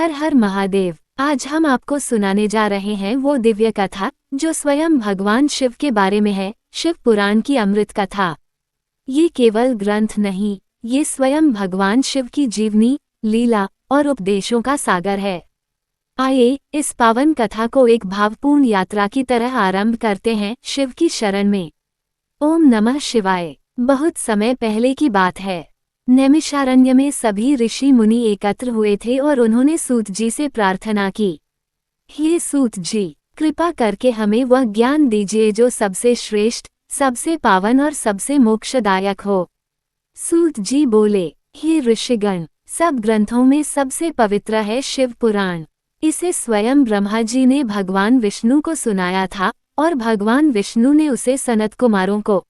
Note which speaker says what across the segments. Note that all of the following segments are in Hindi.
Speaker 1: हर हर महादेव। आज हम आपको सुनाने जा रहे हैं वो दिव्य कथा जो स्वयं भगवान शिव के बारे में है, शिव पुराण की अमृत कथा। ये केवल ग्रंथ नहीं, ये स्वयं भगवान शिव की जीवनी, लीला और उपदेशों का सागर है। आइए इस पावन कथा को एक भावपूर्ण यात्रा की तरह आरंभ करते हैं शिव की शरण में। ओम नमः शिवाय। बहुत समय पहले की बात है। नैमिषारण्य में सभी ऋषि मुनि एकत्र हुए थे और उन्होंने सूत जी से प्रार्थना की, हे सूत जी, कृपा करके हमें वह ज्ञान दीजिए जो सबसे श्रेष्ठ, सबसे पावन और सबसे मोक्षदायक हो। सूत जी बोले, हे ऋषिगण, सब ग्रंथों में सबसे पवित्र है शिव पुराण। इसे स्वयं ब्रह्मा जी ने भगवान विष्णु को सुनाया था और भगवान विष्णु ने उसे सनत कुमारों को।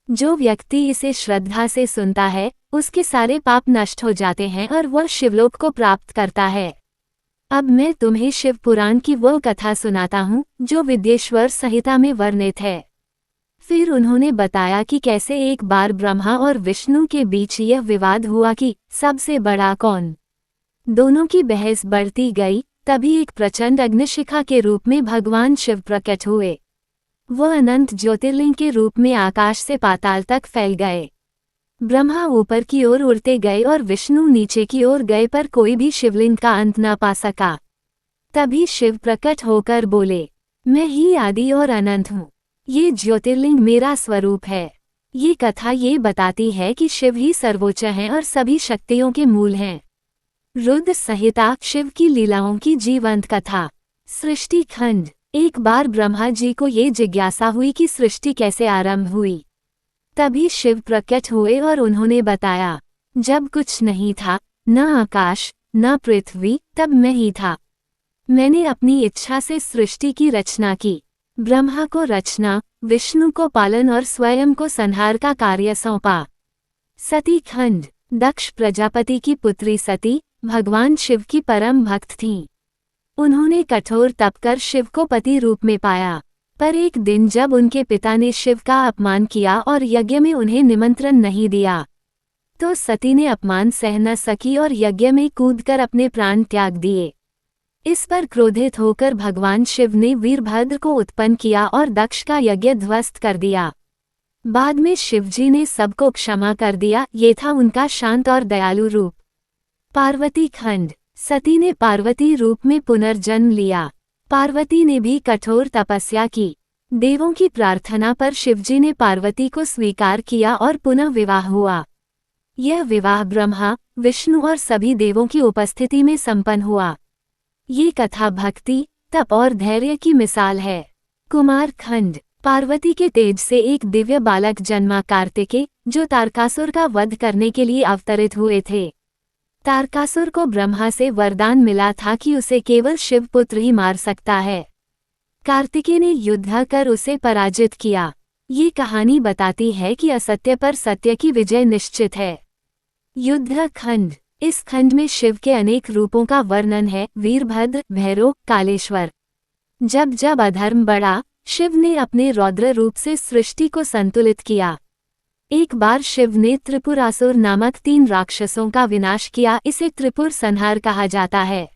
Speaker 1: जो व्यक्ति इसे श्रद्धा से सुनता है उसके सारे पाप नष्ट हो जाते हैं और वह शिवलोक को प्राप्त करता है। अब मैं तुम्हें शिव पुराण की वो कथा सुनाता हूँ जो विद्येश्वर संहिता में वर्णित है। फिर उन्होंने बताया कि कैसे एक बार ब्रह्मा और विष्णु के बीच यह विवाद हुआ कि सबसे बड़ा कौन। दोनों की बहस बढ़ती गई, तभी एक प्रचंड अग्निशिखा के रूप में भगवान शिव प्रकट हुए। वह अनंत ज्योतिर्लिंग के रूप में आकाश से पाताल तक फैल गए। ब्रह्मा ऊपर की ओर उड़ते गए और विष्णु नीचे की ओर गए, पर कोई भी शिवलिंग का अंत न पा सका। तभी शिव प्रकट होकर बोले, मैं ही आदि और अनंत हूँ। ये ज्योतिर्लिंग मेरा स्वरूप है। ये कथा ये बताती है कि शिव ही सर्वोच्च हैं और सभी शक्तियों के मूल हैं। रुद्र संहिता, शिव की लीलाओं की जीवंत कथा। सृष्टि खंड। एक बार ब्रह्मा जी को ये जिज्ञासा हुई कि सृष्टि कैसे आरंभ हुई। तभी शिव प्रकट हुए और उन्होंने बताया, जब कुछ नहीं था, न आकाश न पृथ्वी, तब मैं ही था। मैंने अपनी इच्छा से सृष्टि की रचना की। ब्रह्मा को रचना, विष्णु को पालन और स्वयं को संहार का कार्य सौंपा। सती खंड। दक्ष प्रजापति की पुत्री सती भगवान शिव की परम भक्त थीं। उन्होंने कठोर तप कर शिव को पति रूप में पाया, पर एक दिन जब उनके पिता ने शिव का अपमान किया और यज्ञ में उन्हें निमंत्रण नहीं दिया, तो सती ने अपमान सह न सकी और यज्ञ में कूदकर अपने प्राण त्याग दिए। इस पर क्रोधित होकर भगवान शिव ने वीरभद्र को उत्पन्न किया और दक्ष का यज्ञ ध्वस्त कर दिया। बाद में शिवजी ने सबको क्षमा कर दिया। ये था उनका शांत और दयालु रूप। पार्वती खंड। सती ने पार्वती रूप में पुनर्जन्म लिया। पार्वती ने भी कठोर तपस्या की। देवों की प्रार्थना पर शिवजी ने पार्वती को स्वीकार किया और पुनः विवाह हुआ। यह विवाह ब्रह्मा, विष्णु और सभी देवों की उपस्थिति में संपन्न हुआ। ये कथा भक्ति, तप और धैर्य की मिसाल है। कुमार खंड। पार्वती के तेज से एक दिव्य बालक जन्मा कार्तिकेय, जो तारकासुर का वध करने के लिए अवतरित हुए थे। तारकासुर को ब्रह्मा से वरदान मिला था कि उसे केवल शिवपुत्र ही मार सकता है। कार्तिकेय ने युद्ध कर उसे पराजित किया। ये कहानी बताती है कि असत्य पर सत्य की विजय निश्चित है। युद्ध खंड। इस खंड में शिव के अनेक रूपों का वर्णन है, वीरभद्र, भैरव, कालेश्वर। जब जब अधर्म बढ़ा, शिव ने अपने रौद्र रूप से सृष्टि को संतुलित किया। एक बार शिव ने त्रिपुरासुर नामक 3 राक्षसों का विनाश किया। इसे त्रिपुर संहार कहा जाता है।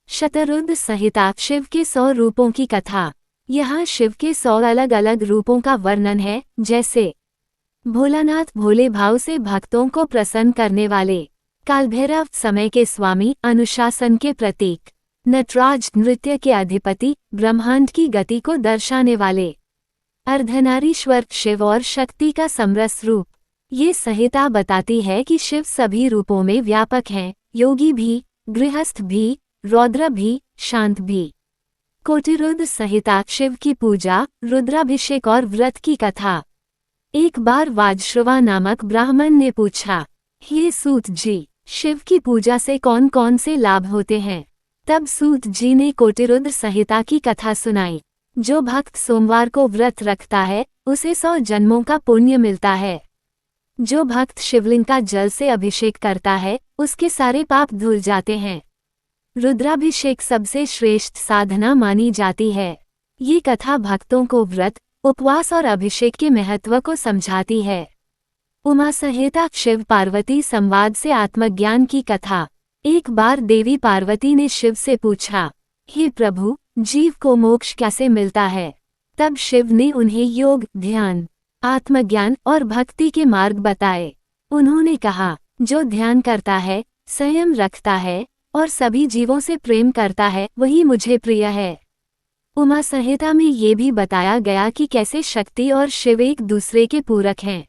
Speaker 1: शतरुद्र संहिता, शिव के 100 रूपों की कथा। यहाँ शिव के 100 अलग अलग रूपों का वर्णन है, जैसे भोलानाथ, भोले भाव से भक्तों को प्रसन्न करने वाले। कालभैरव, समय के स्वामी, अनुशासन के प्रतीक। नटराज, नृत्य के अधिपति, ब्रह्मांड की गति को दर्शाने वाले। अर्धनारीश्वर, शिव और शक्ति का समरस रूप। ये संहिता बताती है कि शिव सभी रूपों में व्यापक हैं, योगी भी, गृहस्थ भी, रौद्र भी, शांत भी। कोटिरुद्र संहिता, शिव की पूजा, रुद्राभिषेक और व्रत की कथा। एक बार वाजश्रवा नामक ब्राह्मण ने पूछा, हे सूत जी, शिव की पूजा से कौन कौन से लाभ होते हैं। तब सूत जी ने कोटिरुद्र संहिता की कथा सुनाई। जो भक्त सोमवार को व्रत रखता है उसे 100 जन्मों का पुण्य मिलता है। जो भक्त शिवलिंग का जल से अभिषेक करता है उसके सारे पाप धुल जाते हैं। रुद्राभिषेक सबसे श्रेष्ठ साधना मानी जाती है। ये कथा भक्तों को व्रत, उपवास और अभिषेक के महत्व को समझाती है। उमा संहिता, शिव पार्वती संवाद से आत्मज्ञान की कथा। एक बार देवी पार्वती ने शिव से पूछा, हे प्रभु, जीव को मोक्ष कैसे मिलता है? तब शिव ने उन्हें योग, ध्यान, आत्मज्ञान और भक्ति के मार्ग बताए। उन्होंने कहा, जो ध्यान करता है, संयम रखता है और सभी जीवों से प्रेम करता है, वही मुझे प्रिय है। उमा संहिता में ये भी बताया गया कि कैसे शक्ति और शिव एक दूसरे के पूरक हैं।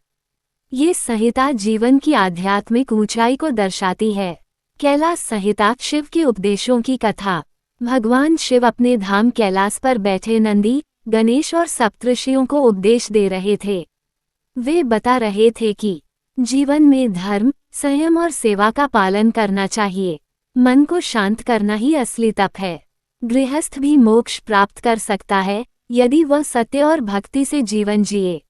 Speaker 1: ये संहिता जीवन की आध्यात्मिक ऊंचाई को दर्शाती है। कैलाश संहिता, शिव के उपदेशों की कथा। भगवान शिव अपने धाम कैलाश पर बैठे नंदी, गणेश और सप्तऋषियों को उपदेश दे रहे थे। वे बता रहे थे कि जीवन में धर्म, संयम और सेवा का पालन करना चाहिए। मन को शांत करना ही असली तप है। गृहस्थ भी मोक्ष प्राप्त कर सकता है यदि वह सत्य और भक्ति से जीवन जिए।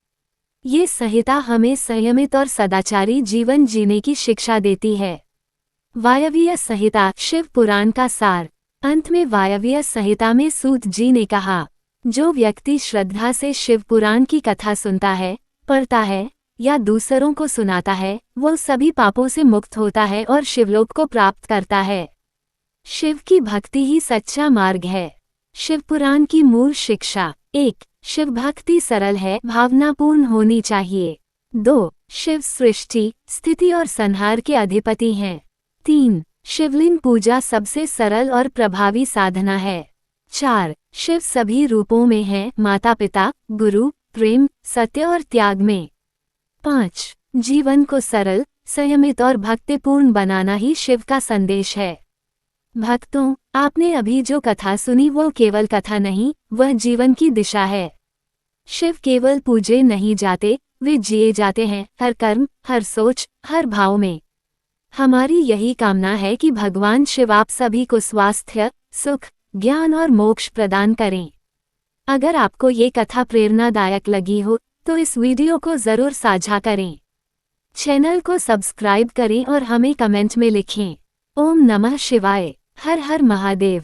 Speaker 1: ये संहिता हमें संयमित और सदाचारी जीवन जीने की शिक्षा देती है। वायवीय संहिता, शिव पुराण का सार। अंत में वायवीय संहिता में सूत जी ने कहा, जो व्यक्ति श्रद्धा से शिव पुराण की कथा सुनता है, पढ़ता है या दूसरों को सुनाता है, वो सभी पापों से मुक्त होता है और शिवलोक को प्राप्त करता है। शिव की भक्ति ही सच्चा मार्ग है। शिव पुराण की मूल शिक्षा। 1. शिव भक्ति सरल है, भावनापूर्ण होनी चाहिए। 2. शिव सृष्टि, स्थिति और संहार के अधिपति हैं। 3. शिवलिंग पूजा सबसे सरल और प्रभावी साधना है। 4. शिव सभी रूपों में हैं, माता पिता, गुरु, प्रेम, सत्य और त्याग में। 5. जीवन को सरल, संयमित और भक्तिपूर्ण बनाना ही शिव का संदेश है। भक्तों, आपने अभी जो कथा सुनी वो केवल कथा नहीं, वह जीवन की दिशा है। शिव केवल पूजे नहीं जाते, वे जिए जाते हैं, हर कर्म, हर सोच, हर भाव में। हमारी यही कामना है कि भगवान शिव आप सभी को स्वास्थ्य, सुख, ज्ञान और मोक्ष प्रदान करें। अगर आपको ये कथा प्रेरणादायक लगी हो तो इस वीडियो को ज़रूर साझा करें। चैनल को सब्सक्राइब करें और हमें कमेंट में लिखें। ओम नमः शिवाय। हर हर महादेव।